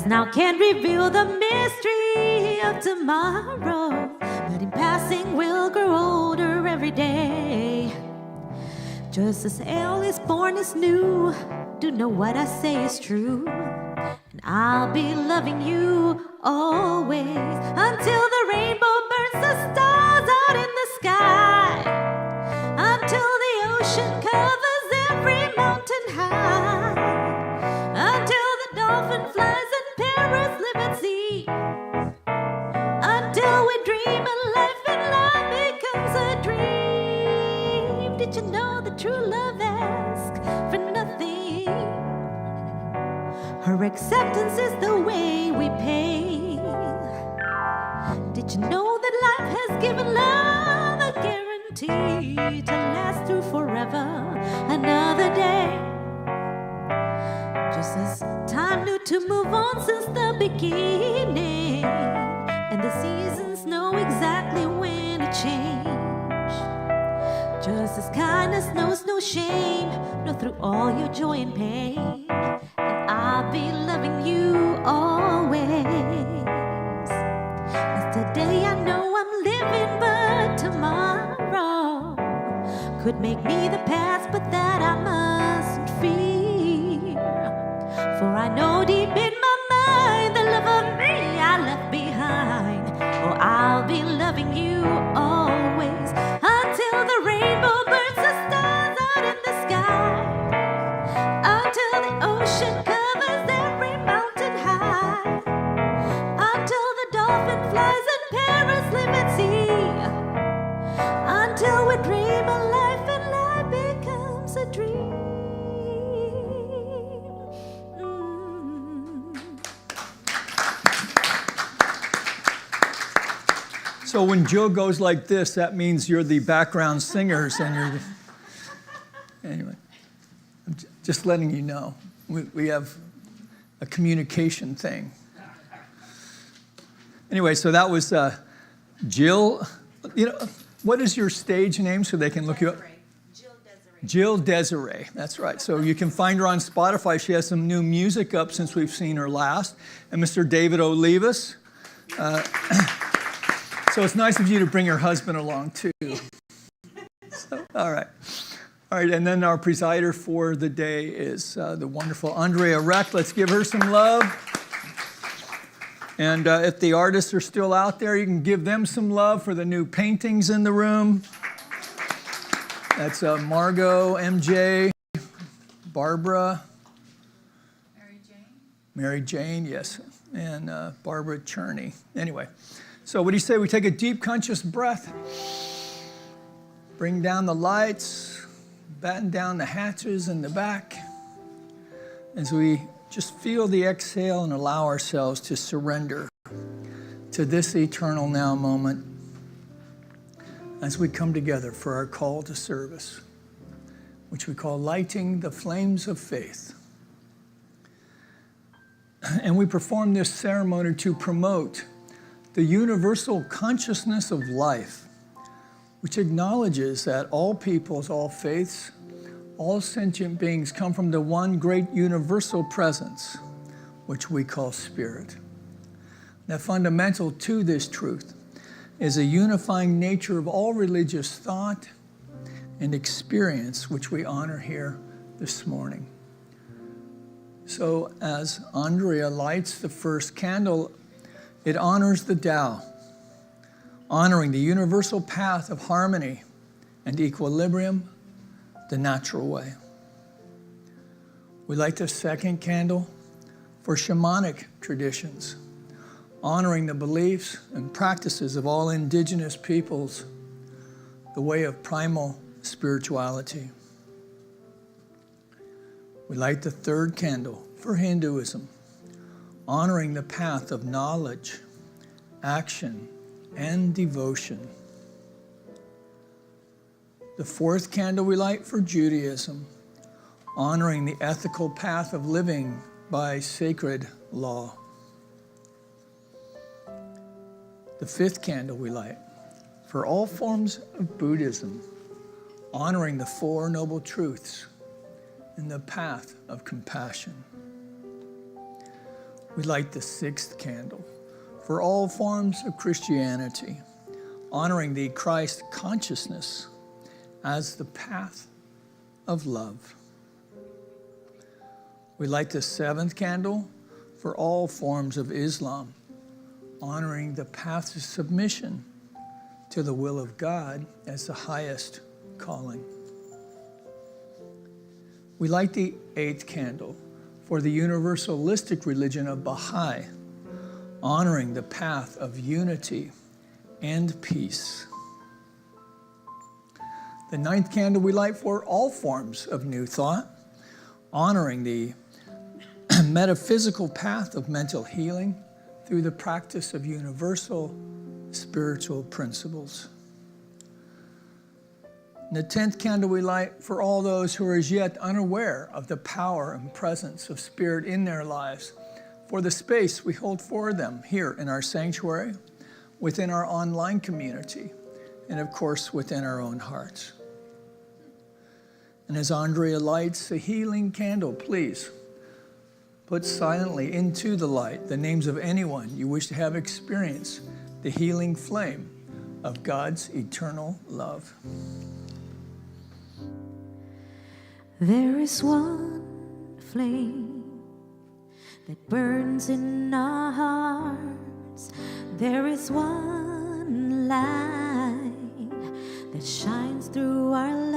now can't reveal the mystery of tomorrow, but in passing we'll grow older every day. Just as hell is born is new, do know what I say is true, and I'll be loving you always until the rainbow burns the stars out in the sky, until the ocean covers every mountain high, until the dolphin flies and parrots live at sea, until we dream a life and life becomes a dream. Did you know that true love asks for nothing? Her acceptance is the way we pay. Did you know that life has given love a guarantee to last through forever another day? Just as time knew to move on since the beginning, and the seasons know exactly when to change. Just as kindness knows no shame, no through all your joy and pain, and I'll be loving you always. As today I know I'm living, but tomorrow could make me the past, but that I mustn't fear. For I know deep in my mind the love of me I left behind. Oh, I'll be loving you always until the rainbow burns the stars out in the sky, until the ocean covers every mountain high, until the dolphin flies and parrots live at sea, until we dream a life and life becomes a dream. So when Jill goes like this, that means you're the background singers, and you're anyway, I'm just letting you know. We have a communication thing. Anyway, so that was Jill. You know, what is your stage name so they can look you up? Jill Desiree, that's right. So you can find her on Spotify. She has some new music up since we've seen her last. And Mr. David Olivas. So it's nice of you to bring your husband along, too. So, all right. All right, and then our presider for the day is the wonderful Andrea Reck. Let's give her some love. And if the artists are still out there, you can give them some love for the new paintings in the room. That's Margot, MJ, Barbara. Mary Jane, yes. And Barbara Cherney. Anyway. So what do you say we take a deep, conscious breath, bring down the lights, batten down the hatches in the back, as we just feel the exhale and allow ourselves to surrender to this eternal now moment as we come together for our call to service, which we call lighting the flames of faith. And we perform this ceremony to promote the universal consciousness of life, which acknowledges that all peoples, all faiths, all sentient beings come from the one great universal presence, which we call spirit. Now, fundamental to this truth is a unifying nature of all religious thought and experience, which we honor here this morning. So as Andrea lights the first candle, it honors the Tao, honoring the universal path of harmony and equilibrium, the natural way. We light the second candle for shamanic traditions, honoring the beliefs and practices of all indigenous peoples, the way of primal spirituality. We light the third candle for Hinduism, honoring the path of knowledge, action, and devotion. The fourth candle we light for Judaism, honoring the ethical path of living by sacred law. The fifth candle we light for all forms of Buddhism, honoring the Four Noble Truths and the path of compassion. We light the sixth candle for all forms of Christianity, honoring the Christ consciousness as the path of love. We light the seventh candle for all forms of Islam, honoring the path to submission to the will of God as the highest calling. We light the eighth candle for the universalistic religion of Baha'i, honoring the path of unity and peace. The ninth candle we light for all forms of new thought, honoring the metaphysical path of mental healing through the practice of universal spiritual principles. And the 10th candle we light for all those who are as yet unaware of the power and presence of Spirit in their lives, for the space we hold for them here in our sanctuary, within our online community, and of course within our own hearts. And as Andrea lights a healing candle, please put silently into the light the names of anyone you wish to have experience the healing flame of God's eternal love. There is one flame that burns in our hearts. There is one light that shines through our love.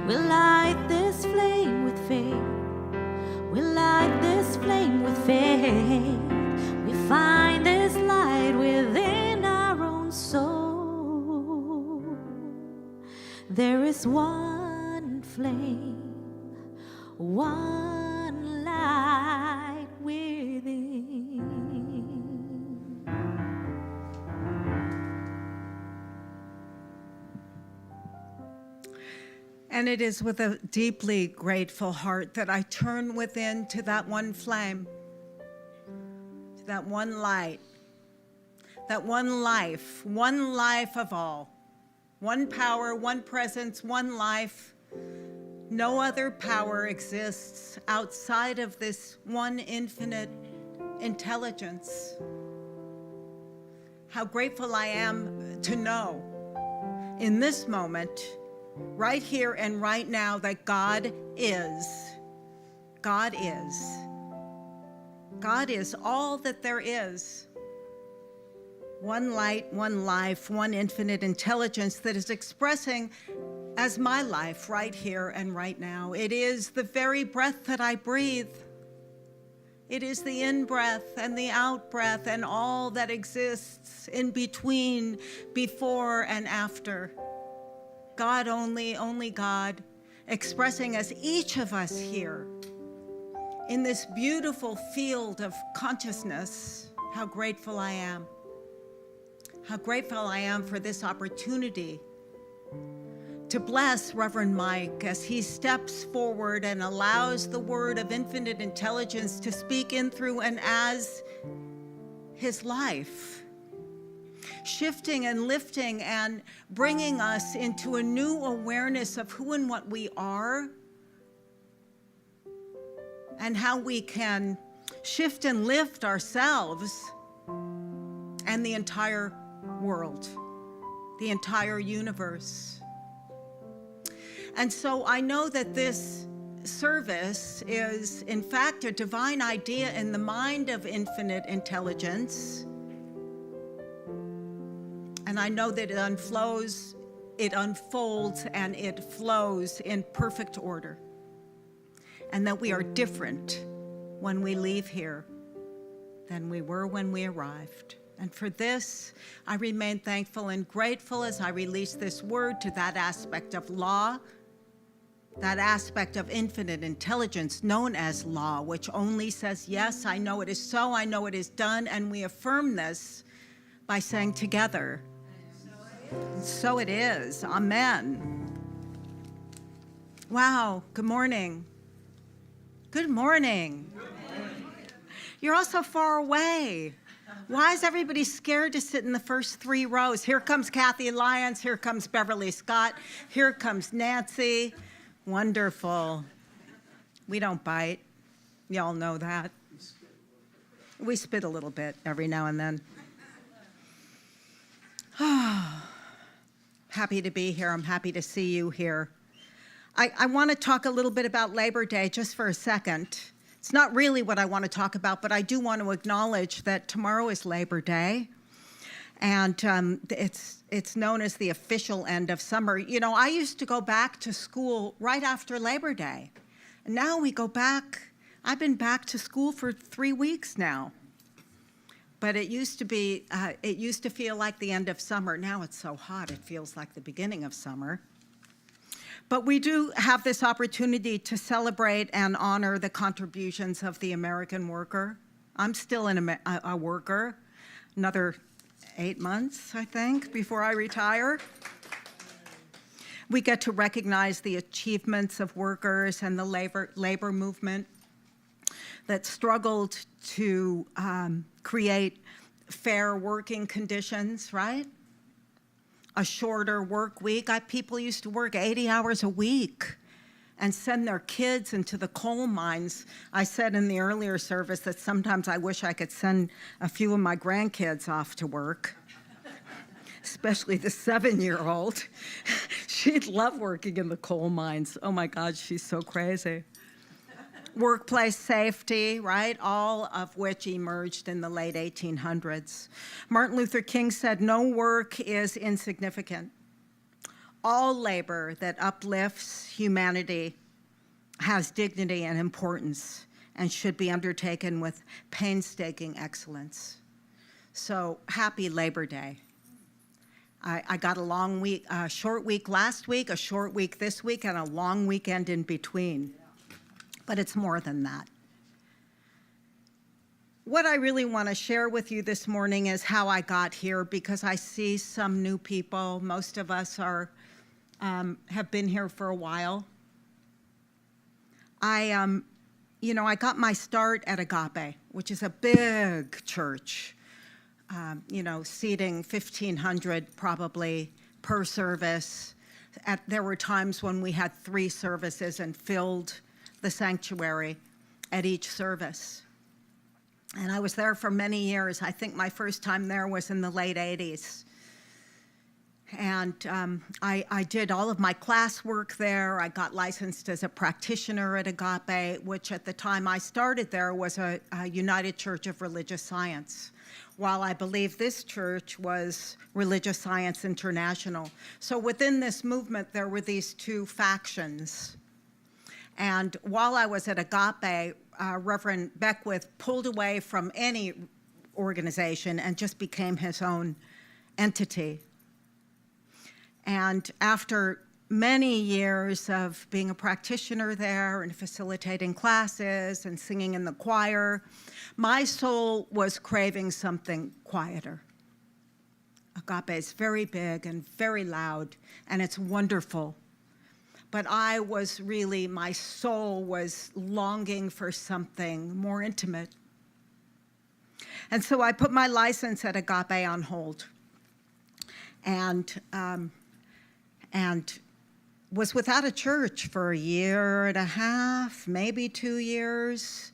We'll light this flame with faith. We'll light this flame with faith. We find this light within our own soul. There is one flame, one light within. And it is with a deeply grateful heart that I turn within to that one flame, to that one light, that one life of all. One power, one presence, one life. No other power exists outside of this one infinite intelligence. How grateful I am to know in this moment, right here and right now, that God is. God is. God is all that there is. One light, one life, one infinite intelligence that is expressing as my life right here and right now. It is the very breath that I breathe. It is the in-breath and the out-breath and all that exists in between, before and after. God only God, expressing as each of us here in this beautiful field of consciousness. How grateful I am. How grateful I am for this opportunity to bless Reverend Mike as he steps forward and allows the word of infinite intelligence to speak in, through, and as his life, shifting and lifting and bringing us into a new awareness of who and what we are, and how we can shift and lift ourselves and the entire world, the entire universe. And so I know that this service is, in fact, a divine idea in the mind of infinite intelligence. And I know that it unfolds, and it flows in perfect order. And that we are different when we leave here than we were when we arrived. And for this, I remain thankful and grateful as I release this word to that aspect of law, that aspect of infinite intelligence known as law, which only says, yes, I know it is so, I know it is done, and we affirm this by saying together, so it is. Amen. Wow, good morning. Good morning. You're all so far away. Why is everybody scared to sit in the first 3 rows? Here comes Kathy Lyons, here comes Beverly Scott, here comes Nancy. Wonderful. We don't bite. Y'all know that. We spit a little bit every now and then. Happy to be here. I'm happy to see you here. I want to talk a little bit about Labor Day just for a second. It's not really what I want to talk about, but I do want to acknowledge that tomorrow is Labor Day, and it's known as the official end of summer. You know, I used to go back to school right after Labor Day, and now we go back. I've been back to school for 3 weeks now. But it used to feel like the end of summer. Now it's so hot, it feels like the beginning of summer. But we do have this opportunity to celebrate and honor the contributions of the American worker. I'm still a worker, another 8 months, I think, before I retire. We get to recognize the achievements of workers and the labor movement that struggled to create fair working conditions, right? A shorter work week. People used to work 80 hours a week and send their kids into the coal mines. I said in the earlier service that sometimes I wish I could send a few of my grandkids off to work, especially the 7-year-old. She'd love working in the coal mines. Oh my God, she's so crazy. Workplace safety, right? All of which emerged in the late 1800s. Martin Luther King said, "No work is insignificant. All labor that uplifts humanity has dignity and importance and should be undertaken with painstaking excellence." So happy Labor Day. I got a short week last week, a short week this week, and a long weekend in between. But it's more than that. What I really want to share with you this morning is how I got here, because I see some new people. Most of us have been here for a while. I got my start at Agape, which is a big church, seating 1,500 probably per service. There were times when we had 3 services and filled the sanctuary at each service. And I was there for many years. I think my first time there was in the late 80s. And I did all of my classwork there. I got licensed as a practitioner at Agape, which at the time I started there was a United Church of Religious Science, while I believe this church was Religious Science International. So within this movement, there were these 2 factions. And while I was at Agape, Reverend Beckwith pulled away from any organization and just became his own entity. And after many years of being a practitioner there and facilitating classes and singing in the choir, my soul was craving something quieter. Agape is very big and very loud, and it's wonderful. But my soul was longing for something more intimate. And so I put my license at Agape on hold and was without a church for 1.5 years, maybe 2 years.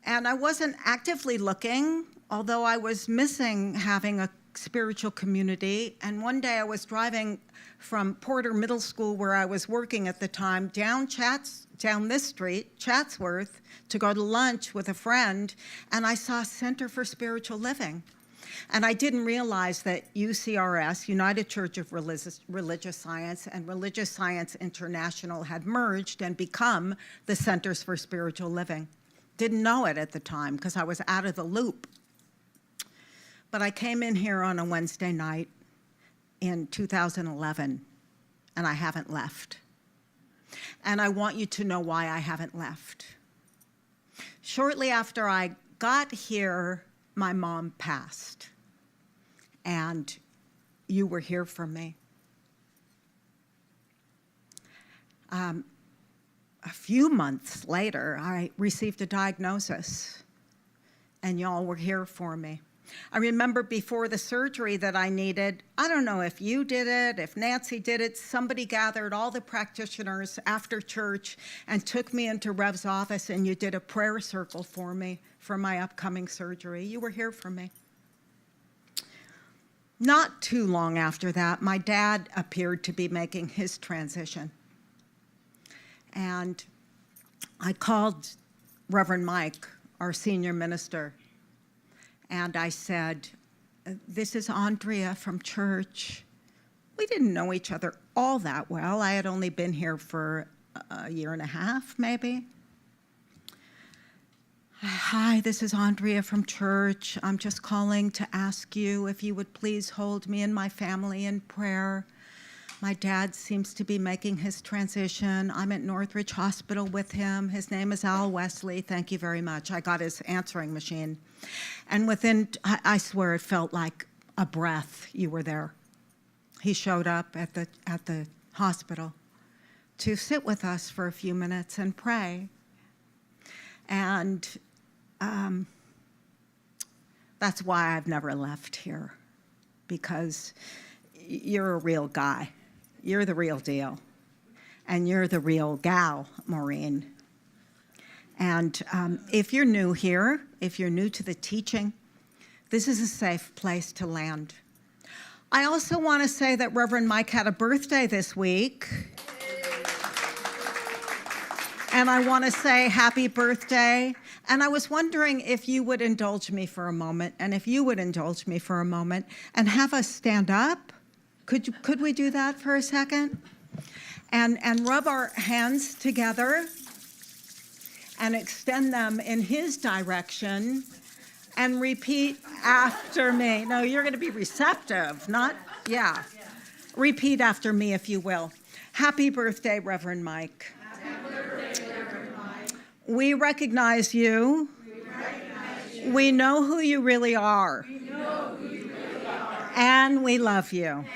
And I wasn't actively looking, although I was missing having a spiritual community. And one day I was driving from Porter Middle School, where I was working at the time, down this street, Chatsworth, to go to lunch with a friend, and I saw Center for Spiritual Living. And I didn't realize that UCRS, United Church of Religious Science, and Religious Science International had merged and become the Centers for Spiritual Living. Didn't know it at the time because I was out of the loop. But I came in here on a Wednesday night in 2011, and I haven't left. And I want you to know why I haven't left. Shortly after I got here, my mom passed, and you were here for me. A few months later, I received a diagnosis, and y'all were here for me. I remember before the surgery that I needed, I don't know if you did it, if Nancy did it, somebody gathered all the practitioners after church and took me into Rev's office, and you did a prayer circle for me for my upcoming surgery. You were here for me. Not too long after that, my dad appeared to be making his transition. And I called Reverend Mike, our senior minister, and I said, "This is Andrea from church." We didn't know each other all that well. I had only been here for a year and a half, maybe. "Hi, this is Andrea from church. I'm just calling to ask you if you would please hold me and my family in prayer. My dad seems to be making his transition. I'm at Northridge Hospital with him. His name is Al Wesley. Thank you very much." I got his answering machine. And within, I swear it felt like a breath, you were there. He showed up at the hospital to sit with us for a few minutes and pray. And that's why I've never left here, because you're a real guy. You're the real deal. And you're the real gal, Maureen. And if you're new here, if you're new to the teaching, this is a safe place to land. I also want to say that Reverend Mike had a birthday this week. And I want to say happy birthday. And I was wondering if you would indulge me for a moment, and if you would indulge me for a moment and have us stand up. Could we do that for a second? And rub our hands together and extend them in his direction and repeat after me. No, you're going to be receptive, not, yeah. Repeat after me, if you will. Happy birthday, Reverend Mike. Happy birthday, Reverend Mike. We recognize you. We know who you really are. And we love you.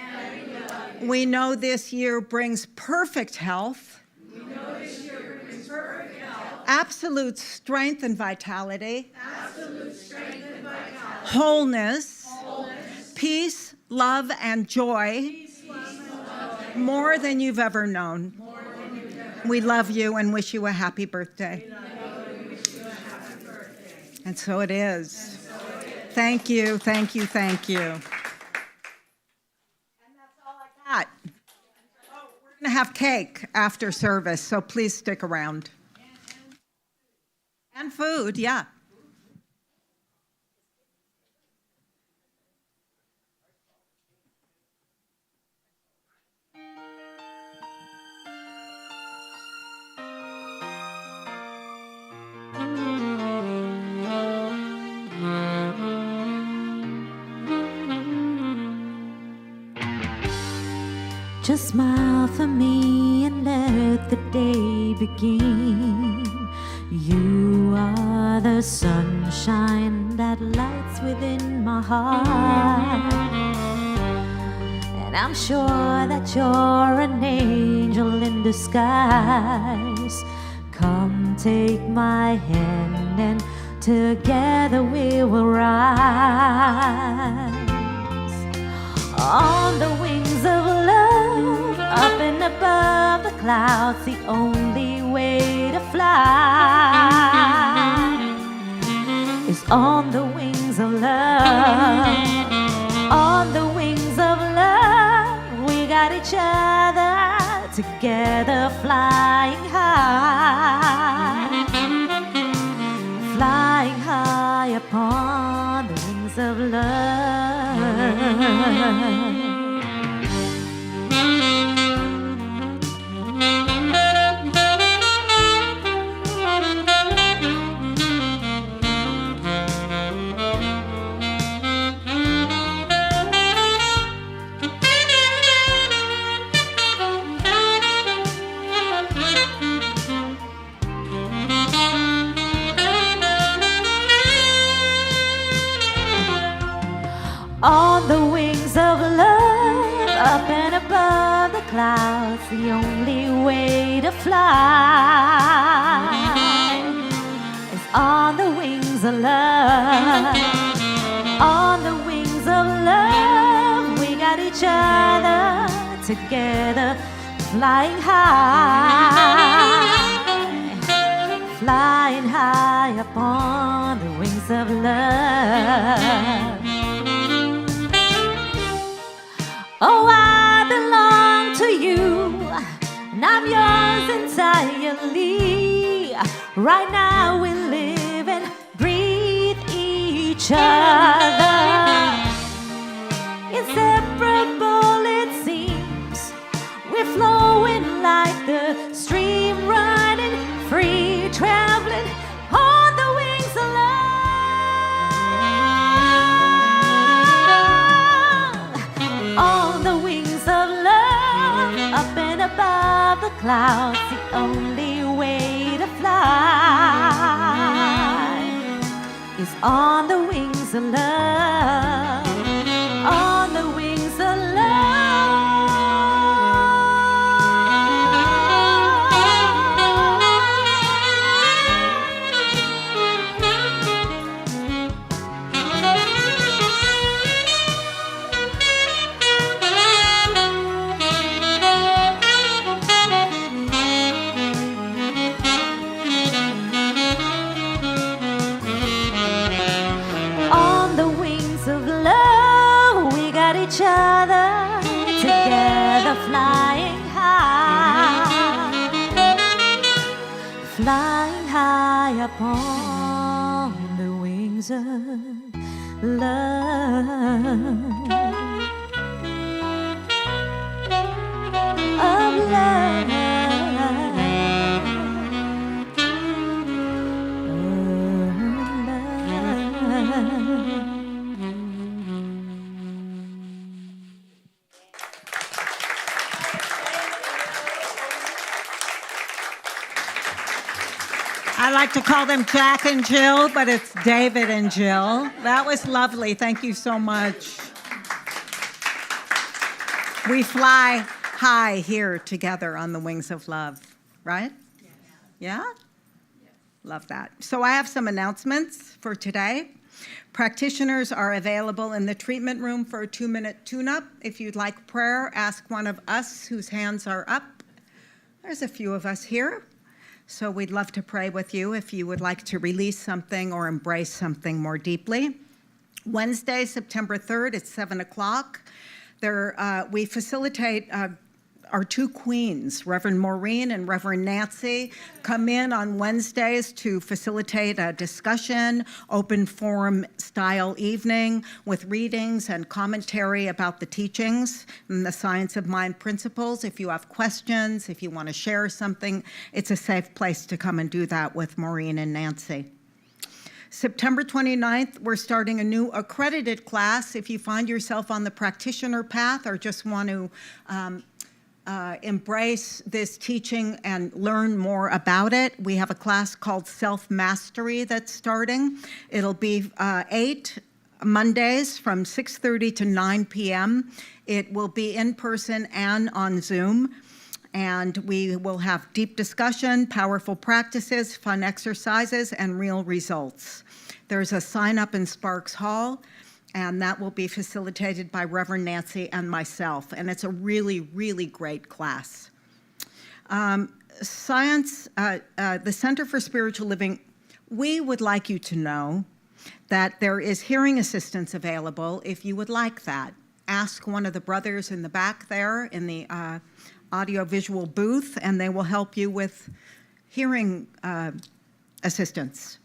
We know this year brings perfect health. Absolute strength and vitality. Wholeness. Peace, love, and joy. More than you've ever known. We love you and wish you a happy birthday. And so it is. Thank you, thank you, thank you. And that's all I got. Oh, we're going to have cake after service, so please stick around. And food, yeah. Just smile for me and let the day begin. You are the sunshine that lights within my heart, and I'm sure that you're an angel in disguise. Come take my hand and together we will rise on the wings of love, up and above the clouds, the only way to fly is on the wings of love. On the wings of love, we got each other together, flying high, flying high upon the wings of love. On the wings of love, up and above the clouds, the only way to fly is on the wings of love. On together, flying high upon the wings of love. Oh, I belong to you, and I'm yours entirely. Right now we live and breathe each other. Inseparable it seems, we're flowing like the stream, running free, traveling on the wings of love. On the wings of love, up and above the clouds, the only way to fly is on the wings of love. On the wings of each other, together flying high upon the wings of love, of love. I like to call them Jack and Jill, but it's David and Jill. That was lovely. Thank you so much. We fly high here together on the wings of love, right? Yeah? Love that. So I have some announcements for today. Practitioners are available in the treatment room for a 2-minute tune-up. If you'd like prayer, ask one of us whose hands are up. There's a few of us here. So we'd love to pray with you if you would like to release something or embrace something more deeply. Wednesday, September 3rd at 7 o'clock, we facilitate our two queens, Reverend Maureen and Reverend Nancy, come in on Wednesdays to facilitate a discussion, open forum style evening with readings and commentary about the teachings and the Science of Mind principles. If you have questions, if you want to share something, it's a safe place to come and do that with Maureen and Nancy. September 29th, we're starting a new accredited class. If you find yourself on the practitioner path or just want to embrace this teaching and learn more about it, we have a class called Self-Mastery that's starting. It'll be 8 Mondays from 6:30 to 9 p.m. It will be in person and on Zoom. And we will have deep discussion, powerful practices, fun exercises, and real results. There's a sign up in Sparks Hall, and that will be facilitated by Reverend Nancy and myself. And it's a really, really great class. The Center for Spiritual Living, we would like you to know that there is hearing assistance available if you would like that. Ask one of the brothers in the back there in the audiovisual booth, and they will help you with hearing assistance.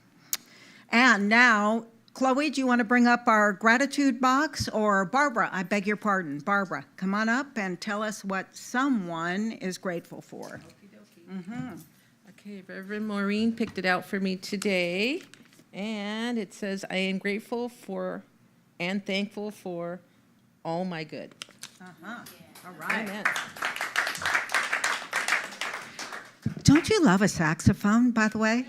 And now, Chloe, do you want to bring up our gratitude box? Or Barbara, I beg your pardon. Barbara, come on up and tell us what someone is grateful for. Okay, Reverend Maureen picked it out for me today, and it says, I am grateful for and thankful for all my good. All right. Amen. Don't you love a saxophone, by the way?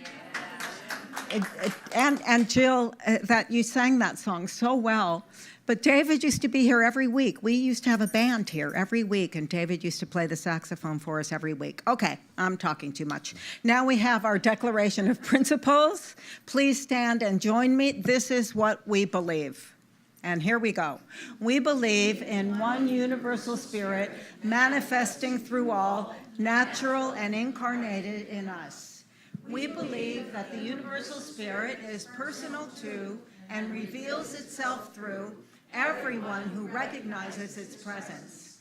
And Jill, that you sang that song so well. But David used to be here every week. We used to have a band here every week, and David used to play the saxophone for us every week. Okay, I'm talking too much. Now we have our Declaration of Principles. Please stand and join me. This is what we believe. And here we go. We believe in one universal spirit manifesting through all, natural and incarnated in us. We believe that the universal spirit is personal to and reveals itself through everyone who recognizes its presence.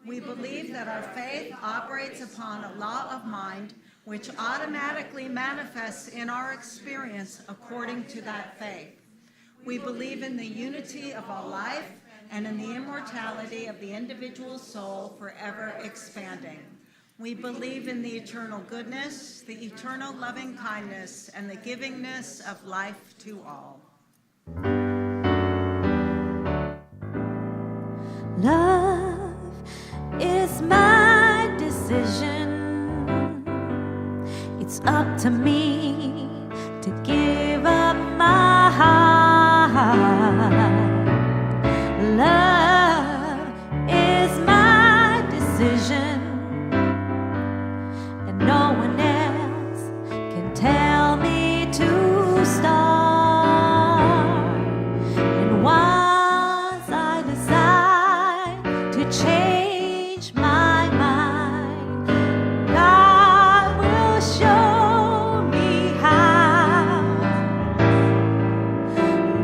We believe that our faith operates upon a law of mind which automatically manifests in our experience according to that faith. We believe in the unity of all life and in the immortality of the individual soul forever expanding. We believe in the eternal goodness, the eternal loving kindness, and the givingness of life to all. Love is my decision. It's up to me to give up my heart. Love is my decision, and no one else can tell me to start. And once I decide to change my mind, God will show me how.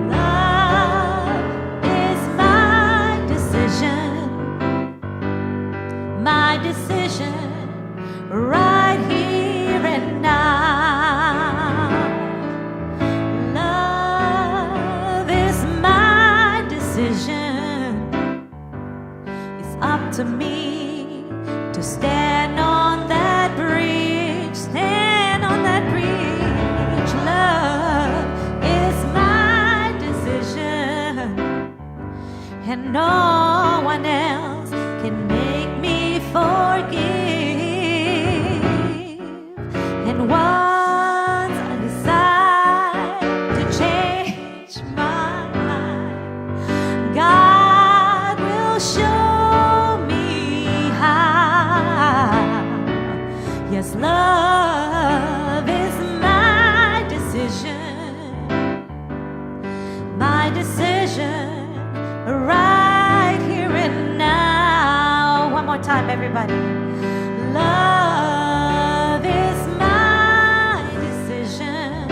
Love is my decision right here and now. Love is my decision. It's up to me to stand on that bridge, stand on that bridge. Love is my decision, and no one else can make me forgive. And once I decide to change my mind, God will show me how. Yes, love is my decision right here and now. One more time, everybody. Love is my decision.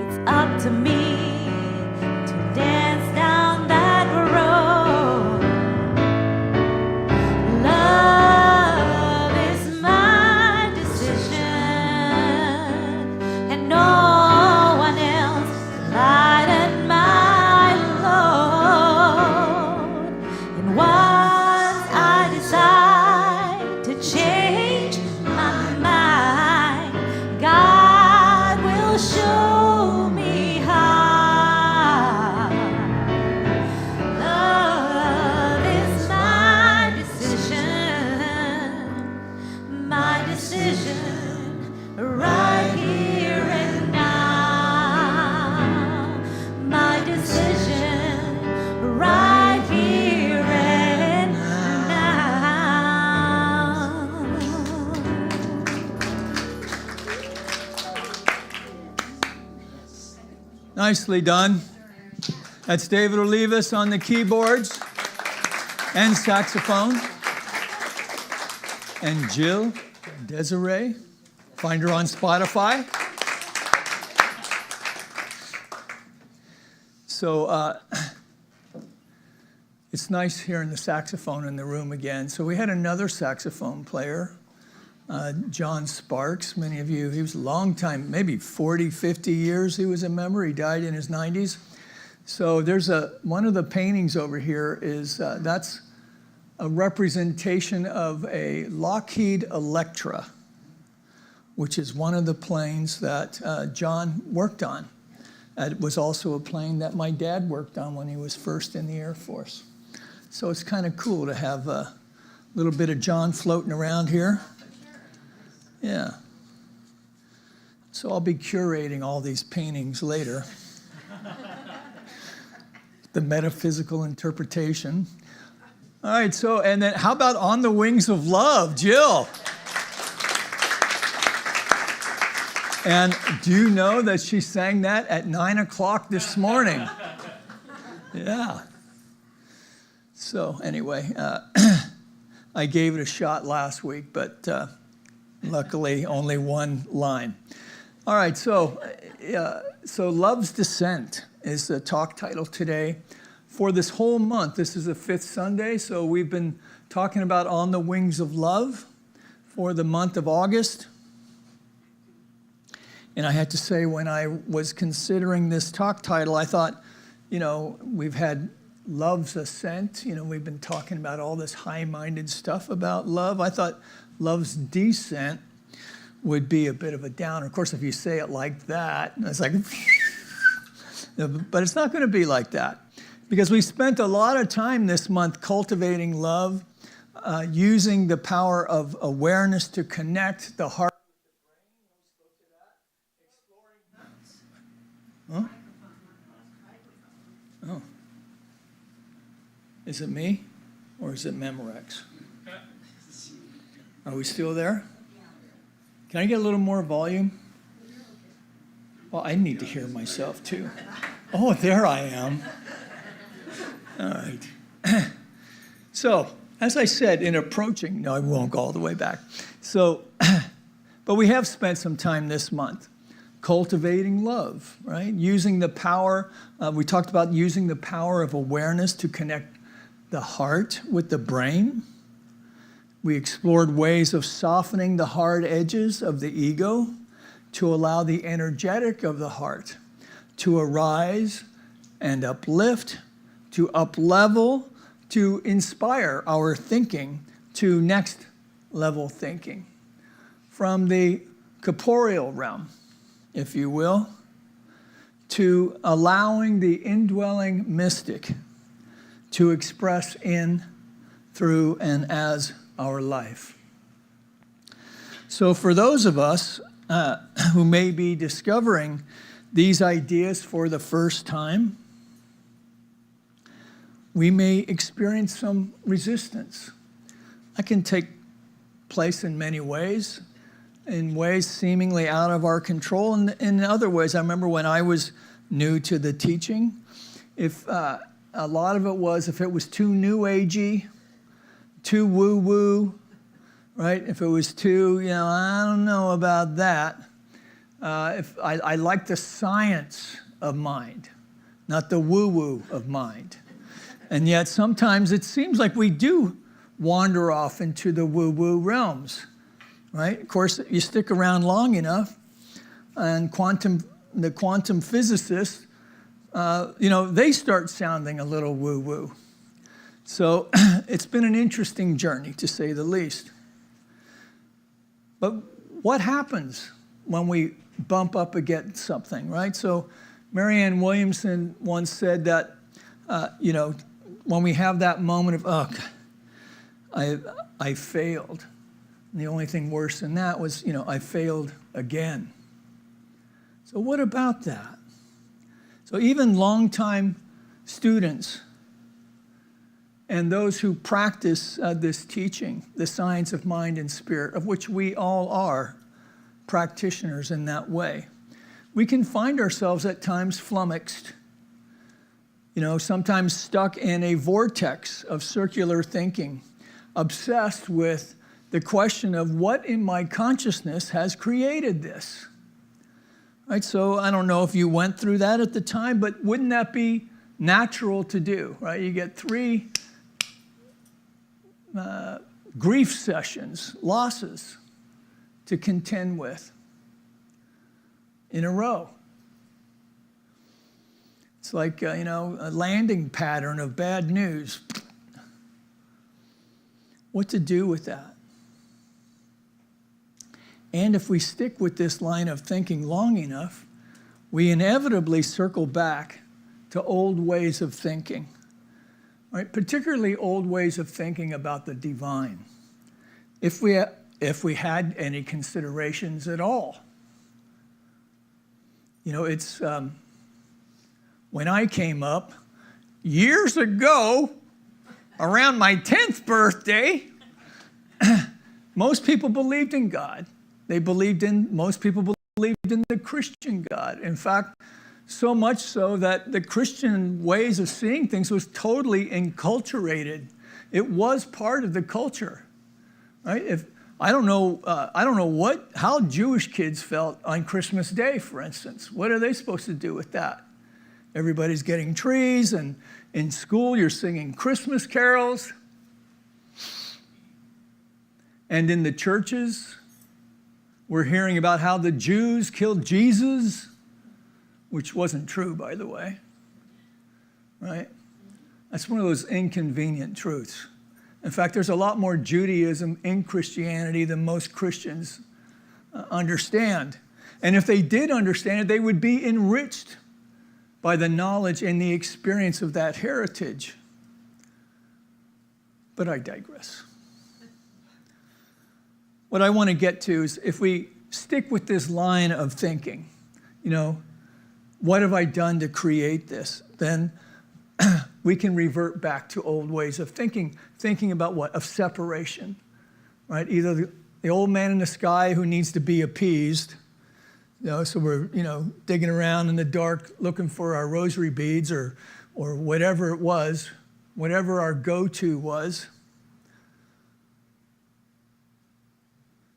It's up to me to dance down that road. Love is my decision, and no one else can lighten my load. And once I decide to change my mind, God will show me how. Love is my decision right here and now. My decision right here and now. Nicely done. That's David Olivas on the keyboards and saxophone. And Jill Desiree. Find her on Spotify. So it's nice hearing the saxophone in the room again. So we had another saxophone player, John Sparks. Many of you, he was a long time, maybe 40, 50 years he was a member. He died in his 90s. So there's one of the paintings over here is, that's a representation of a Lockheed Electra, which is one of the planes that John worked on. It was also a plane that my dad worked on when he was first in the Air Force. So it's kind of cool to have a little bit of John floating around here. Yeah. So I'll be curating all these paintings later. The metaphysical interpretation. All right, so, and then how about On the Wings of Love, Jill? And do you know that she sang that at 9 o'clock this morning? Yeah. So anyway, I gave it a shot last week, but luckily only one line. All right, so Love's Descent is the talk title today. For this whole month, this is the 5th Sunday, so we've been talking about On the Wings of Love for the month of August. And I had to say, when I was considering this talk title, I thought, we've had Love's Ascent. We've been talking about all this high-minded stuff about love. I thought Love's Descent would be a bit of a downer. Of course, if you say it like that, it's like, but it's not going to be like that. Because we spent a lot of time this month cultivating love, using the power of awareness to connect the heart with the brain. Huh? Oh. Is it me or is it Memorex? Are we still there? Can I get a little more volume? Well, I need to hear myself too. Oh, there I am. All right. So, as I said, in approaching, no, I won't go all the way back. So, but we have spent some time this month cultivating love, right? Using the power, we talked about using the power of awareness to connect the heart with the brain. We explored ways of softening the hard edges of the ego to allow the energetic of the heart to arise and uplift, to up-level, to inspire our thinking to next level thinking. From the corporeal realm, if you will, to allowing the indwelling mystic to express in, through, and as our life. So for those of us who may be discovering these ideas for the first time, we may experience some resistance. That can take place in many ways, in ways seemingly out of our control, and in other ways. I remember when I was new to the teaching, if a lot of it was, if it was too new agey, too woo-woo, right? If it was too, I don't know about that. If I like the science of mind, not the woo-woo of mind. And yet sometimes it seems like we do wander off into the woo-woo realms, right? Of course, you stick around long enough, and the quantum physicists, they start sounding a little woo-woo. So it's been an interesting journey, to say the least. But what happens when we bump up against something, right? So Marianne Williamson once said that, when we have that moment of, I failed. And the only thing worse than that was, I failed again. So what about that? So even longtime students and those who practice this teaching, the science of mind and spirit, of which we all are practitioners in that way, we can find ourselves at times flummoxed, sometimes stuck in a vortex of circular thinking, obsessed with the question of what in my consciousness has created this. Right? So I don't know if you went through that at the time, but wouldn't that be natural to do, right? You get 3 grief sessions, losses, to contend with in a row. It's like, a landing pattern of bad news. What to do with that? And if we stick with this line of thinking long enough, we inevitably circle back to old ways of thinking, right? Particularly old ways of thinking about the divine, if we had any considerations at all. It's when I came up years ago, around my 10th birthday, most people believed in God. Most people believed in the Christian God. In fact, So much so that the Christian ways of seeing things was totally enculturated. It was part of the culture, right? I don't know how Jewish kids felt on Christmas Day, for instance. What are they supposed to do with that? Everybody's getting trees, and in school you're singing Christmas carols. And in the churches, we're hearing about how the Jews killed Jesus, which wasn't true, by the way, right? That's one of those inconvenient truths. In fact, there's a lot more Judaism in Christianity than most Christians understand. And if they did understand it, they would be enriched by the knowledge and the experience of that heritage. But I digress. What I want to get to is if we stick with this line of thinking, what have I done to create this? Then we can revert back to old ways of thinking about what? Of separation, right? Either the old man in the sky who needs to be appeased, so we're, digging around in the dark looking for our rosary beads or whatever it was, whatever our go-to was.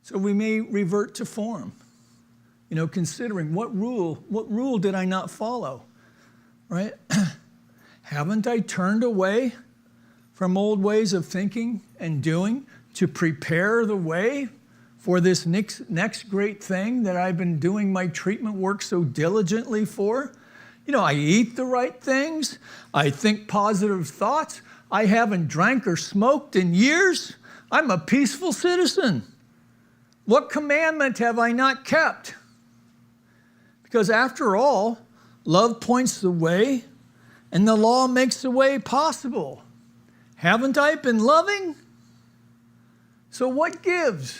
So we may revert to form, considering what rule did I not follow, right? Haven't I turned away from old ways of thinking and doing to prepare the way for this next great thing that I've been doing my treatment work so diligently for? I eat the right things. I think positive thoughts. I haven't drank or smoked in years. I'm a peaceful citizen. What commandment have I not kept? Because after all, love points the way, and the law makes the way possible. Haven't I been loving? So what gives?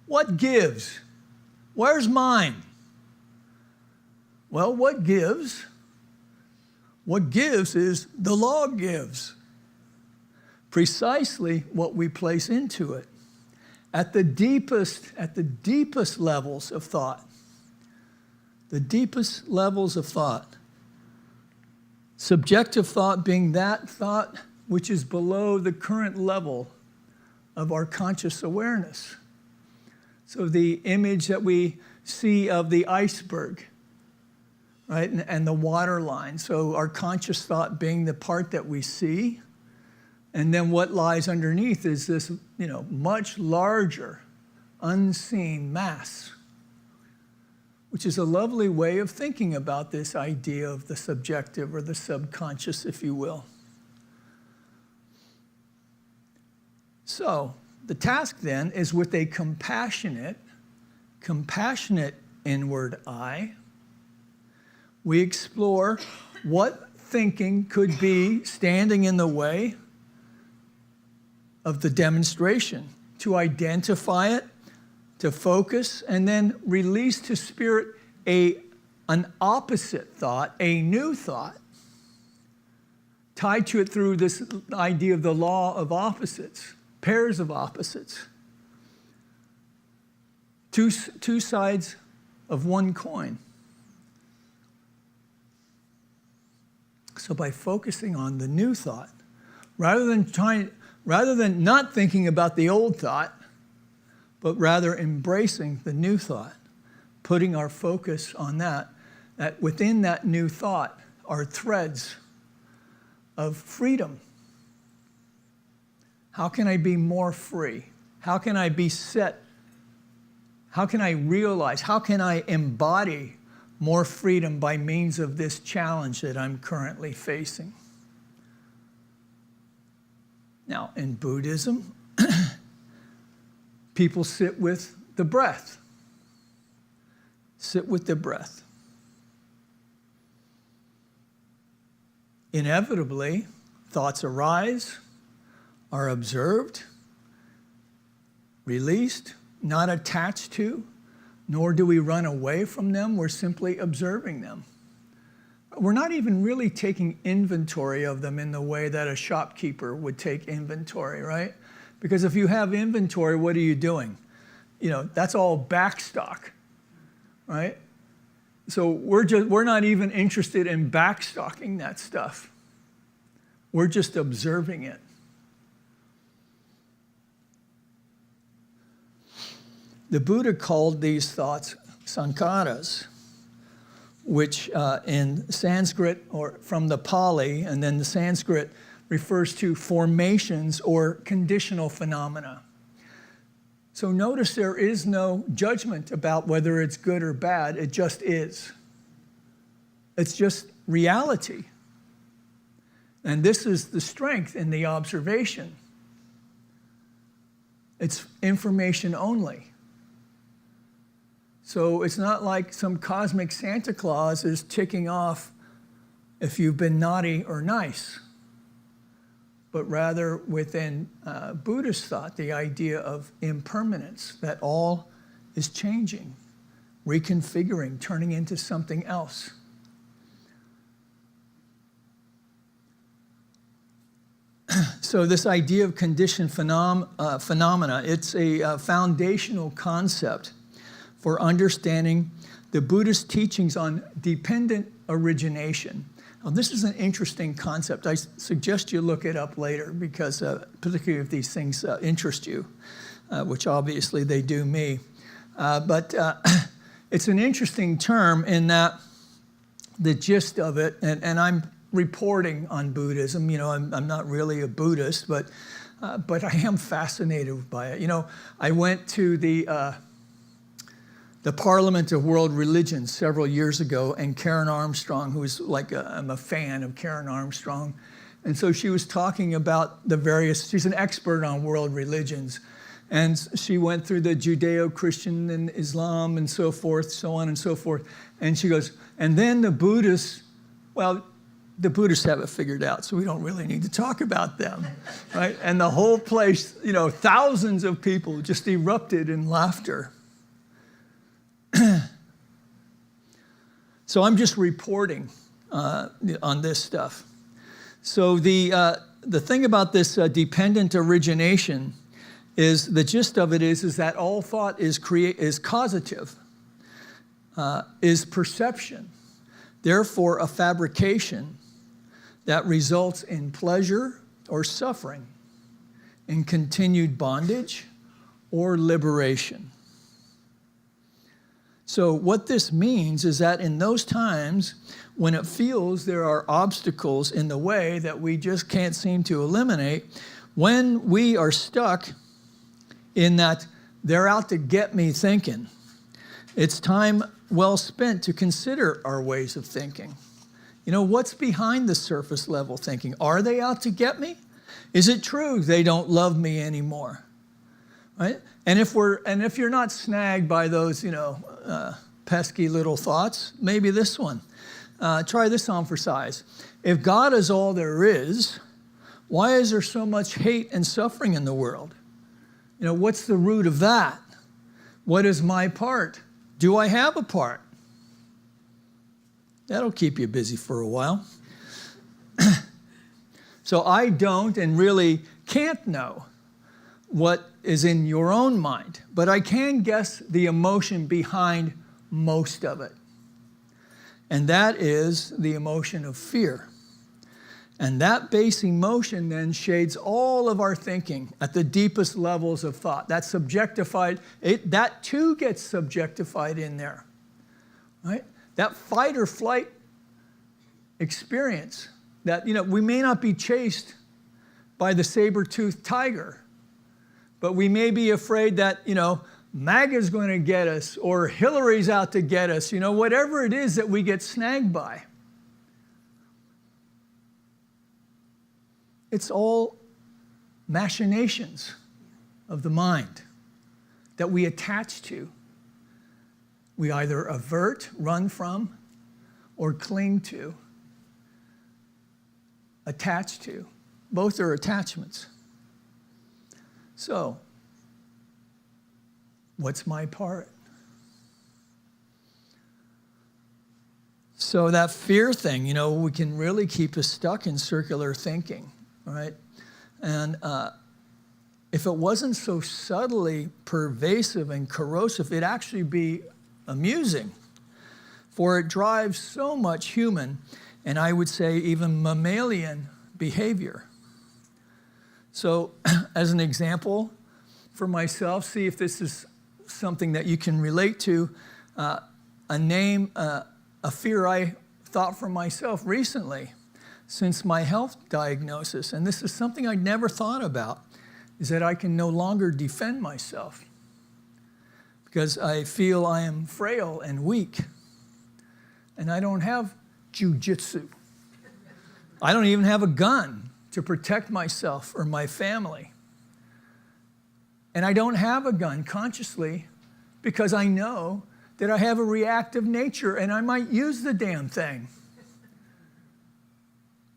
What gives? Where's mine? Well, what gives? What gives is the law gives. Precisely what we place into it. At the deepest levels of thought. The deepest levels of thought. Subjective thought being that thought which is below the current level of our conscious awareness. So the image that we see of the iceberg, right, and the water line. So our conscious thought being the part that we see. And then what lies underneath is this, much larger, unseen mass, which is a lovely way of thinking about this idea of the subjective or the subconscious, if you will. So the task then is with a compassionate inward eye, we explore what thinking could be standing in the way of the demonstration, to identify it, to focus, and then release to spirit an opposite thought, a new thought, tied to it through this idea of the law of opposites, pairs of opposites. Two sides of one coin. So by focusing on the new thought, rather than not thinking about the old thought, but rather embracing the new thought, putting our focus on that within that new thought are threads of freedom. How can I be more free? How can I be set? How can I realize? How can I embody more freedom by means of this challenge that I'm currently facing? Now, in Buddhism, people sit with the breath. Sit with the breath. Inevitably, thoughts arise, are observed, released, not attached to, nor do we run away from them. We're simply observing them. We're not even really taking inventory of them in the way that a shopkeeper would take inventory, right? Because if you have inventory, what are you doing? That's all backstock, right? So we're not even interested in backstalking that stuff. We're just observing it. The Buddha called these thoughts sankharas, which in Sanskrit, or from the Pali, and then the Sanskrit refers to formations or conditional phenomena. So notice there is no judgment about whether it's good or bad. It just is. It's just reality. And this is the strength in the observation. It's information only. So it's not like some cosmic Santa Claus is ticking off if you've been naughty or nice, but rather within Buddhist thought, the idea of impermanence, that all is changing, reconfiguring, turning into something else. So this idea of conditioned phenomena, it's a foundational concept for understanding the Buddhist teachings on dependent origination. Now, this is an interesting concept. I suggest you look it up later because particularly if these things interest you, which obviously they do me. But it's an interesting term in that the gist of it, and I'm reporting on Buddhism. You know, I'm not really a Buddhist, but I am fascinated by it. You know, I went to the Parliament of World Religions several years ago, and Karen Armstrong, who's like, I'm a fan of Karen Armstrong, and so she was talking about the various, she's an expert on world religions, and she went through the Judeo-Christian and Islam and so forth, so on and so forth, and she goes, and then the Buddhists, well, the Buddhists have it figured out, so we don't really need to talk about them, right? And the whole place, you know, thousands of people just erupted in laughter. So I'm just reporting on this stuff. So the thing about this dependent origination is, the gist of it is that all thought is causative, is perception, therefore a fabrication that results in pleasure or suffering, in continued bondage or liberation. So what this means is that in those times when it feels there are obstacles in the way that we just can't seem to eliminate, when we are stuck in that they're out to get me thinking, it's time well spent to consider our ways of thinking. You know, what's behind the surface level thinking? Are they out to get me? Is it true they don't love me anymore? Right? And if you're not snagged by those, you know, pesky little thoughts, maybe this one. Try this on for size. If God is all there is, why is there so much hate and suffering in the world? You know, what's the root of that? What is my part? Do I have a part? That'll keep you busy for a while. So I don't and really can't know what is in your own mind, but I can guess the emotion behind most of it. And that is the emotion of fear. And that base emotion then shades all of our thinking at the deepest levels of thought. That's subjectified, that too gets subjectified in there, right? That fight or flight experience, that, you know, we may not be chased by the saber-toothed tiger, but we may be afraid that, you know, MAGA's going to get us, or Hillary's out to get us, you know, whatever it is that we get snagged by. It's all machinations of the mind that we attach to. We either avert, run from, or cling to, attach to. Both are attachments. So, what's my part? So that fear thing, you know, we can really keep us stuck in circular thinking, right? And if it wasn't so subtly pervasive and corrosive, it'd actually be amusing, for it drives so much human, and I would say even mammalian behavior. So as an example for myself, see if this is something that you can relate to, a fear I thought for myself recently since my health diagnosis, and this is something I never thought about, is that I can no longer defend myself because I feel I am frail and weak, and I don't have jujitsu. I don't even have a gun to protect myself or my family. And I don't have a gun consciously because I know that I have a reactive nature and I might use the damn thing.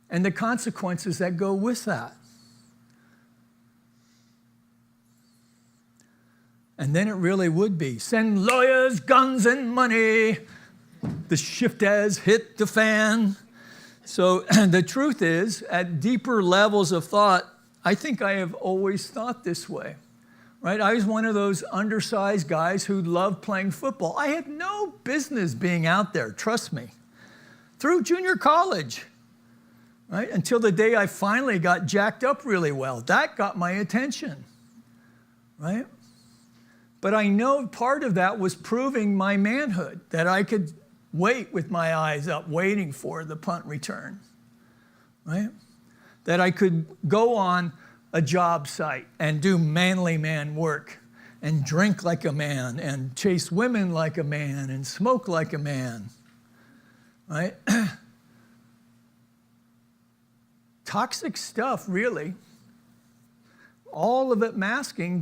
And the consequences that go with that. And then it really would be, send lawyers, guns, and money. The shift has hit the fan. So the truth is, at deeper levels of thought, I think I have always thought this way, right? I was one of those undersized guys who loved playing football. I had no business being out there, trust me, through junior college, right? Until the day I finally got jacked up really well. That got my attention, right? But I know part of that was proving my manhood, that I could wait with my eyes up, waiting for the punt return, right? That I could go on a job site and do manly man work and drink like a man and chase women like a man and smoke like a man, right? Toxic stuff, really. All of it masking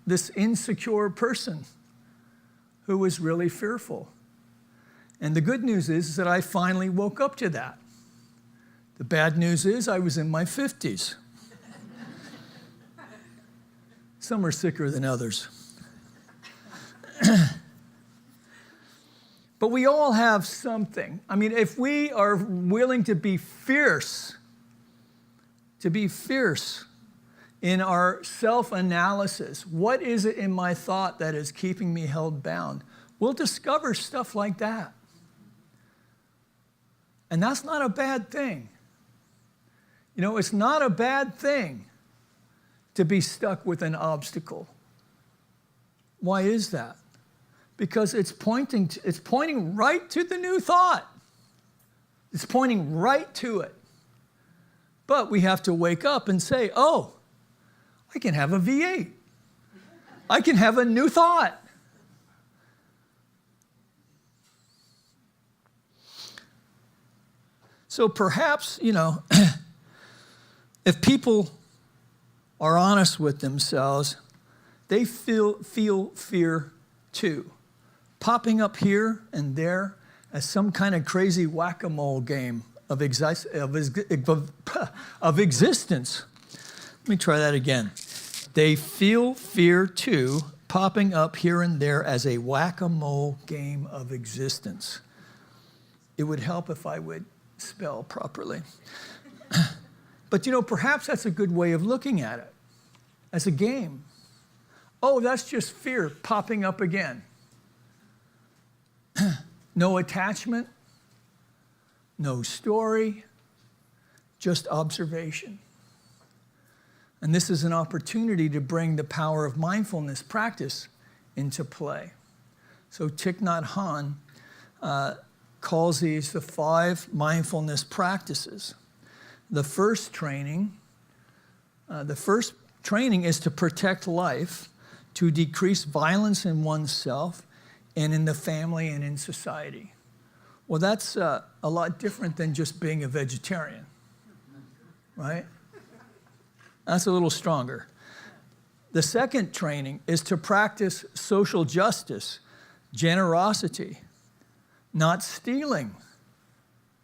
this insecure person who was really fearful. And the good news is that I finally woke up to that. The bad news is I was in my 50s. Some are sicker than others. But we all have something. I mean, if we are willing to be fierce in our self-analysis, what is it in my thought that is keeping me held bound? We'll discover stuff like that. And that's not a bad thing. You know, it's not a bad thing to be stuck with an obstacle. Why is that? Because it's pointing right to the new thought. It's pointing right to it. But we have to wake up and say, oh, I can have a V8. I can have a new thought. So perhaps, you know, if people are honest with themselves, they feel fear too, popping up here and there as some kind of crazy whack-a-mole game of existence. Let me try that again. They feel fear too, popping up here and there as a whack-a-mole game of existence. It would help if I would spell properly. But you know, perhaps that's a good way of looking at it, as a game. Oh, that's just fear popping up again. No attachment, no story, just observation. And this is an opportunity to bring the power of mindfulness practice into play. So Thich Nhat Hanh calls these the 5 mindfulness practices. The first training is to protect life, to decrease violence in oneself and in the family and in society. Well, that's a lot different than just being a vegetarian, right? That's a little stronger. The second training is to practice social justice, generosity, not stealing,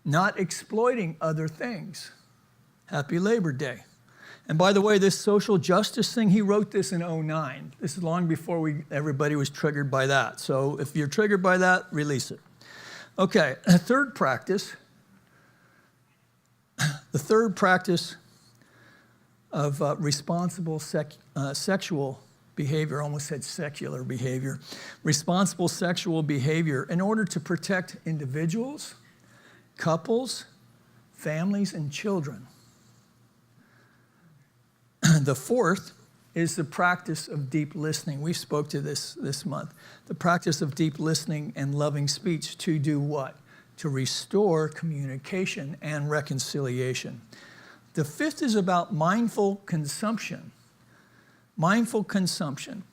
not exploiting other things. Happy Labor Day. And by the way, this social justice thing, he wrote this in 2009. This is long before everybody was triggered by that. So if you're triggered by that, release it. Okay, the third practice of responsible sexual behavior, almost said secular behavior, responsible sexual behavior in order to protect individuals, couples, families, and children. The fourth is the practice of deep listening. We spoke to this month. The practice of deep listening and loving speech to do what? To restore communication and reconciliation. The fifth is about mindful consumption. Mindful consumption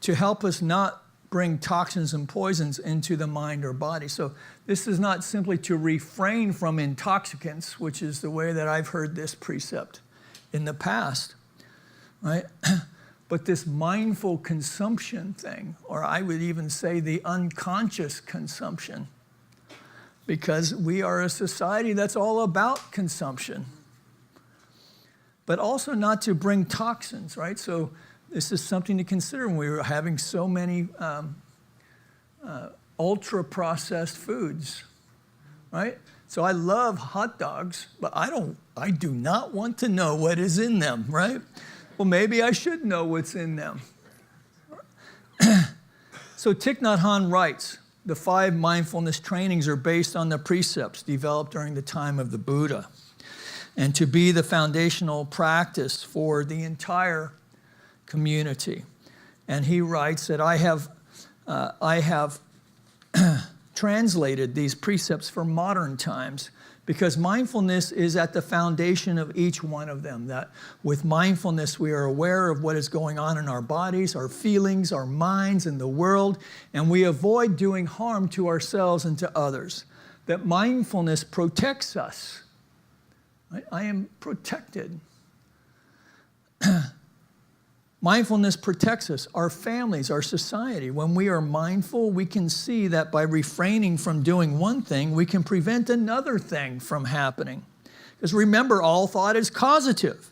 to help us not bring toxins and poisons into the mind or body. So this is not simply to refrain from intoxicants, which is the way that I've heard this precept in the past, right? But this mindful consumption thing, or I would even say the unconscious consumption, because we are a society that's all about consumption. But also not to bring toxins, right? So this is something to consider when we were having so many ultra-processed foods, right? So I love hot dogs, but I do not want to know what is in them, right? Well, maybe I should know what's in them. So Thich Nhat Hanh writes, the 5 mindfulness trainings are based on the precepts developed during the time of the Buddha, and to be the foundational practice for the entire community. And he writes that I have translated these precepts for modern times because mindfulness is at the foundation of each one of them. That with mindfulness, we are aware of what is going on in our bodies, our feelings, our minds, and the world, and we avoid doing harm to ourselves and to others. That mindfulness protects us. I am protected. Mindfulness protects us, our families, our society. When we are mindful, we can see that by refraining from doing one thing, we can prevent another thing from happening. Because remember, all thought is causative.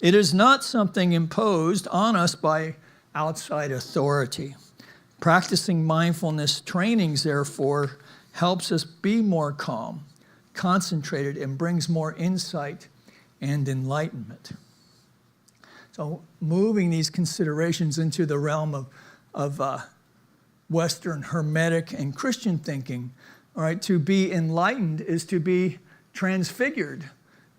It is not something imposed on us by outside authority. Practicing mindfulness trainings, therefore, helps us be more calm, concentrated, and brings more insight and enlightenment. So moving these considerations into the realm of Western Hermetic and Christian thinking, all right, to be enlightened is to be transfigured.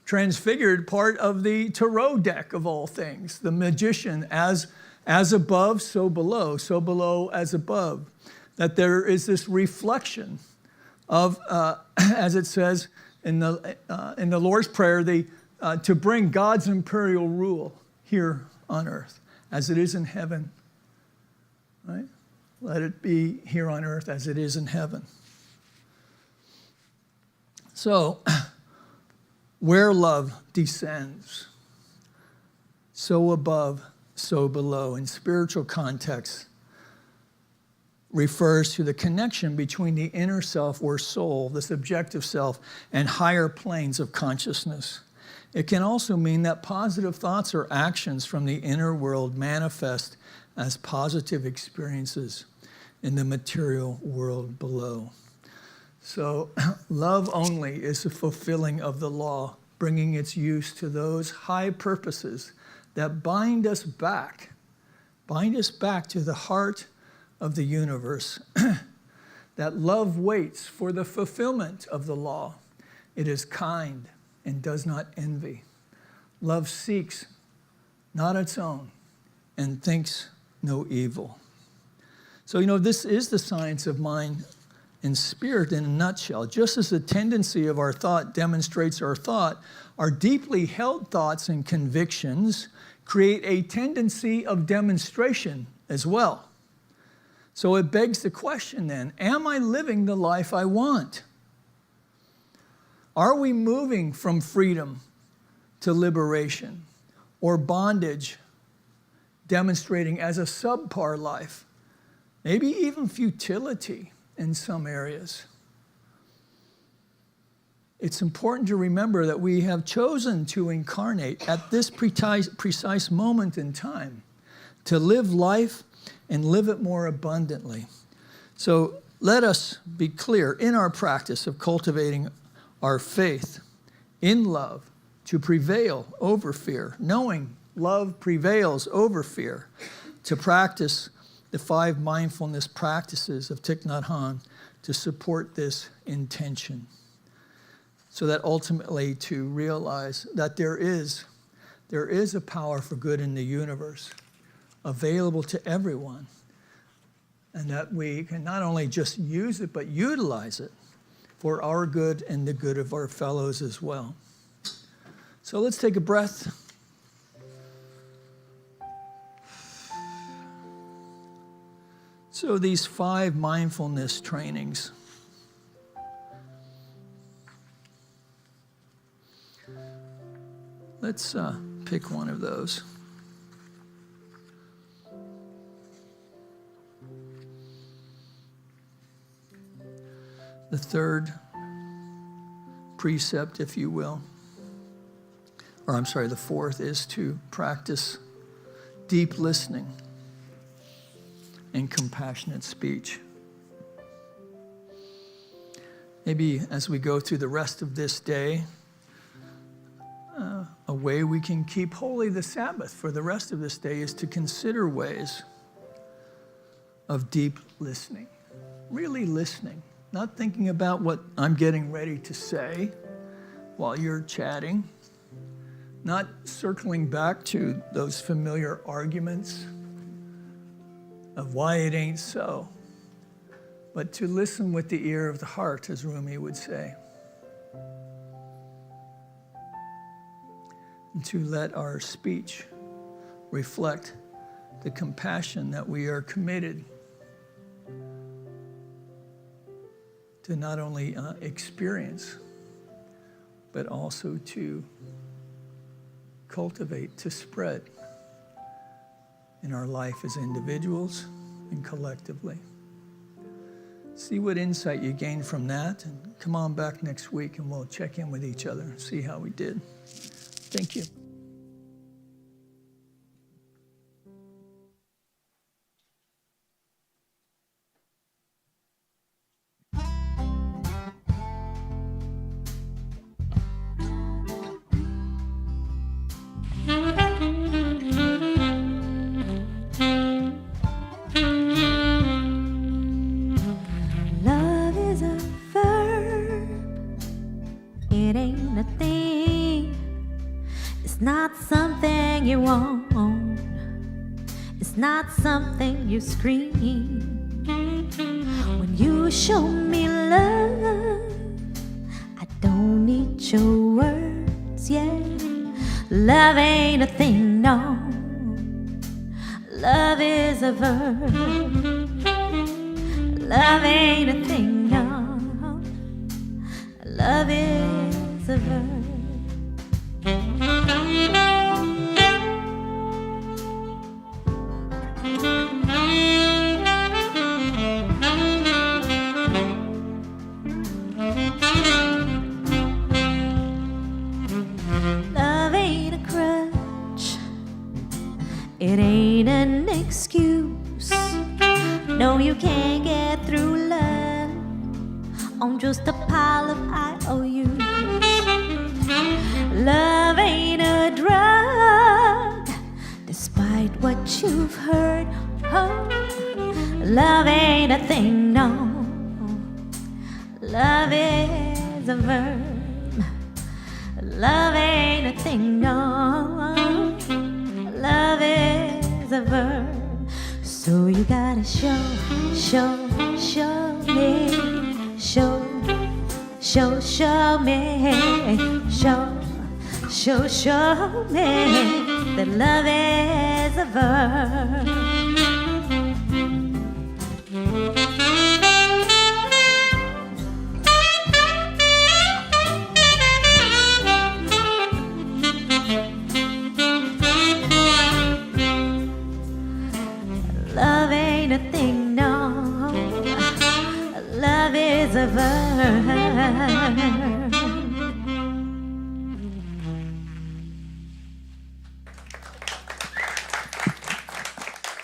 Transfigured, part of the tarot deck of all things. The magician, as above, so below as above. That there is this reflection of, as it says in the Lord's Prayer, to bring God's imperial rule here on earth, as it is in heaven, right? Let it be here on earth as it is in heaven. So, where love descends, so above, so below. In spiritual context, refers to the connection between the inner self or soul, the subjective self, and higher planes of consciousness. It can also mean that positive thoughts or actions from the inner world manifest as positive experiences in the material world below. So love only is the fulfilling of the law, bringing its use to those high purposes that bind us back to the heart of the universe. That love waits for the fulfillment of the law. It is kind and does not envy. Love seeks not its own and thinks no evil. So, this is the science of mind and spirit in a nutshell. Just as the tendency of our thought demonstrates our thought, our deeply held thoughts and convictions create a tendency of demonstration as well. So it begs the question then, am I living the life I want? Are we moving from freedom to liberation or bondage, demonstrating as a subpar life, maybe even futility in some areas? It's important to remember that we have chosen to incarnate at this precise moment in time to live life and live it more abundantly. So let us be clear in our practice of cultivating our faith in love to prevail over fear, knowing love prevails over fear, to practice the 5 mindfulness practices of Thich Nhat Hanh to support this intention, so that ultimately to realize that there is a power for good in the universe available to everyone, and that we can not only just use it, but utilize it for our good and the good of our fellows as well. So let's take a breath. So these 5 mindfulness trainings, let's pick one of those. The 3rd precept, if you will, or I'm sorry, the 4th is to practice deep listening and compassionate speech. Maybe as we go through the rest of this day, a way we can keep holy the Sabbath for the rest of this day is to consider ways of deep listening, really listening, not thinking about what I'm getting ready to say while you're chatting, not circling back to those familiar arguments of why it ain't so, but to listen with the ear of the heart, as Rumi would say, and to let our speech reflect the compassion that we are committed to not only experience, but also to cultivate, to spread in our life as individuals and collectively. See what insight you gain from that, and come on back next week and we'll check in with each other and see how we did. Thank you. Love is a verb. It ain't a thing. It's not something you want. It's not something you scream. When you show me love, I don't need your words, yeah. Love ain't a thing, no. Love is a verb. Love ain't a thing, no. Love is a verb. Love ain't a crutch. It ain't an excuse. No, you can't get through love on just a pile of IOUs. Love ain't a drug, despite what you've heard. Oh, love ain't a thing, no. Love is a verb. Love ain't a thing, no. Love is a verb. So you gotta show me, show me, show me that love is a verb. Love ain't a thing, no. Love is a verb.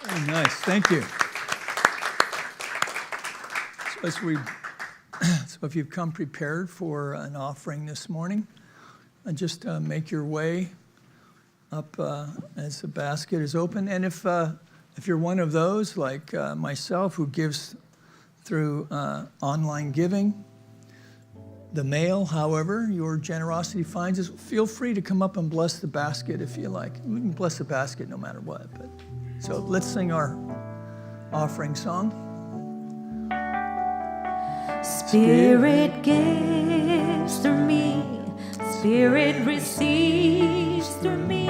Very nice, thank you. So if you've come prepared for an offering this morning, just make your way up as the basket is open. And if If you're one of those, like myself, who gives through online giving, the mail, however your generosity finds us, feel free to come up and bless the basket if you like. We can bless the basket no matter what. So let's sing our offering song. Spirit gives through me, Spirit receives through me,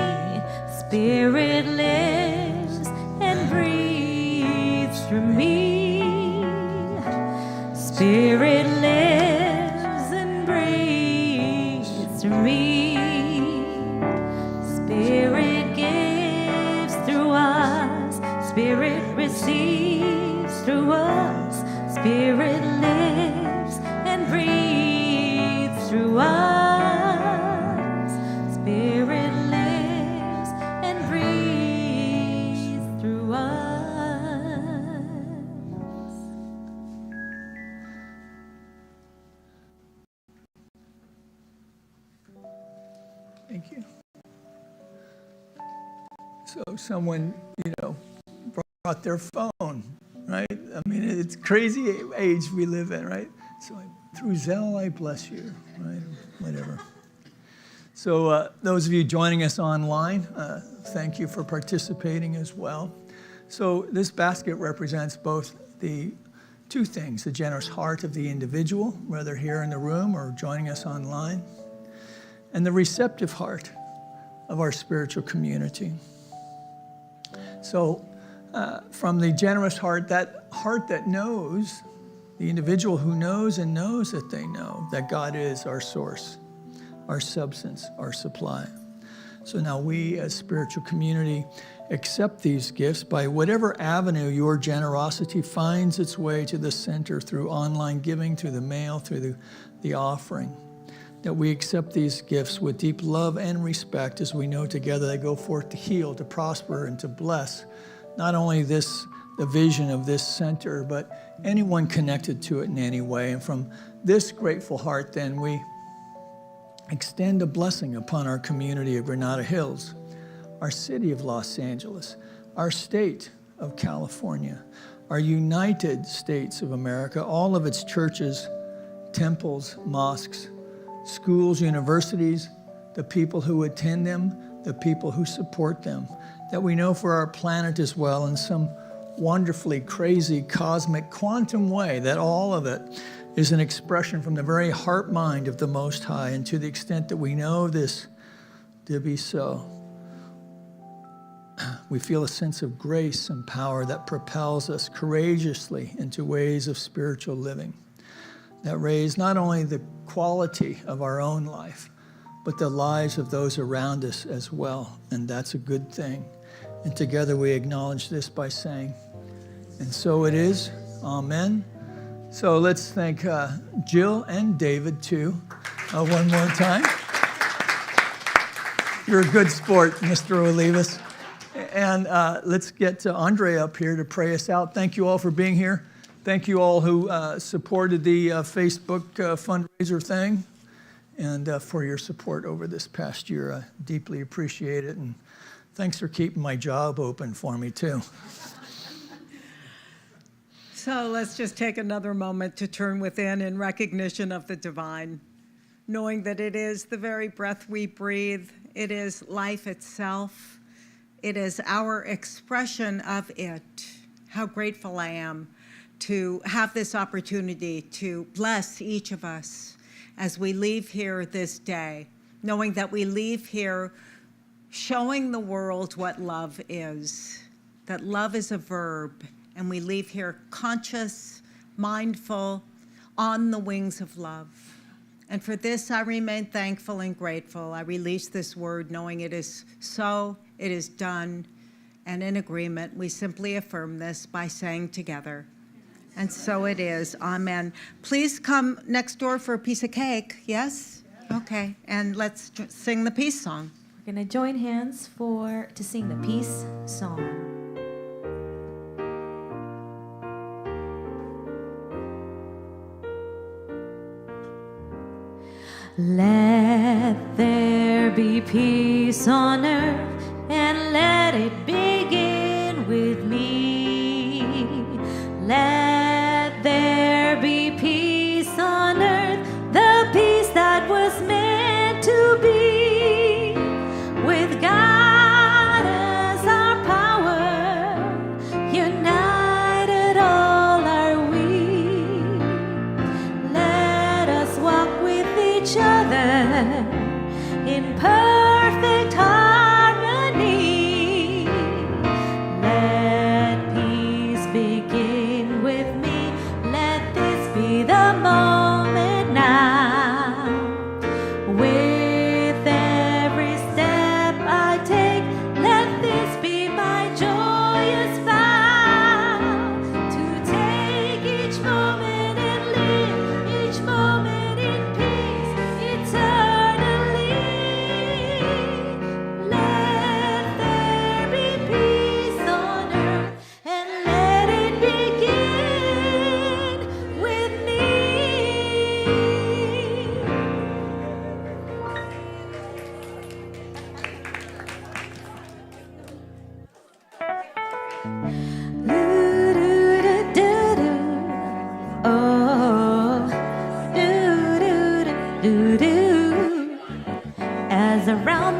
Spirit lives and breathes through me, Spirit lives and breathes through me, Spirit gives through us, Spirit receives through us, Spirit lives and breathes through us. Spirit lives and breathes through us. Thank you. So someone, brought their phone, right? I mean, it's crazy age we live in, right? So through Zelle, I bless you, right? Whatever. So those of you joining us online, thank you for participating as well. So this basket represents both the two things: the generous heart of the individual, whether here in the room or joining us online, and the receptive heart of our spiritual community. So from the generous heart that knows, the individual who knows and knows that they know that God is our source, our substance, our supply. So now we as spiritual community accept these gifts by whatever avenue your generosity finds its way to the center, through online giving, through the mail, through the offering. That we accept these gifts with deep love and respect, as we know together they go forth to heal, to prosper, and to bless not only the vision of this center, but anyone connected to it in any way. And from this grateful heart, then, we extend a blessing upon our community of Granada Hills, our city of Los Angeles, our state of California, our United States of America, all of its churches, temples, mosques, schools, universities, the people who attend them, the people who support them, that we know for our planet as well, in some wonderfully crazy cosmic quantum way, that all of it is an expression from the very heart mind of the Most High. And to the extent that we know this to be so, we feel a sense of grace and power that propels us courageously into ways of spiritual living that raise not only the quality of our own life, but the lives of those around us as well. And that's a good thing. And together we acknowledge this by saying, and so it is, amen. So let's thank Jill and David too, one more time. You're a good sport, Mr. Olivas. And let's get to Andre up here to pray us out. Thank you all for being here. Thank you all who supported the Facebook fundraiser thing, and for your support over this past year. I deeply appreciate it, and thanks for keeping my job open for me too. So let's just take another moment to turn within in recognition of the divine, knowing that it is the very breath we breathe, it is life itself, it is our expression of it. How grateful I am to have this opportunity to bless each of us as we leave here this day, knowing that we leave here showing the world what love is, that love is a verb, and we leave here conscious, mindful, on the wings of love. And for this, I remain thankful and grateful. I release this word knowing it is so, it is done, and in agreement, we simply affirm this by saying together, and so it is. Amen. Please come next door for a piece of cake. Yes? Okay. And let's sing the peace song. We're going to join hands to sing the peace song. Let there be peace on earth, and let it begin with me.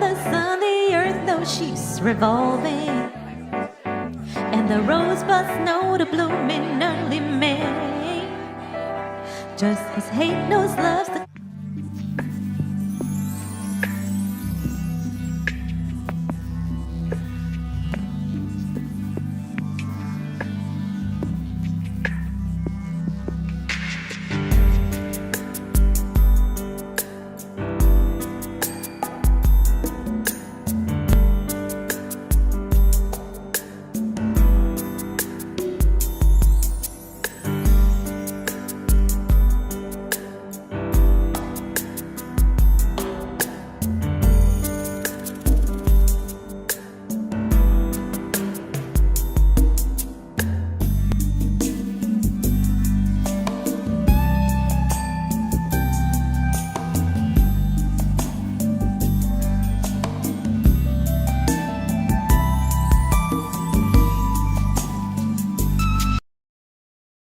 the sun, the earth knows she's revolving, and the rosebuds know to bloom in early May. Just as hate knows love's the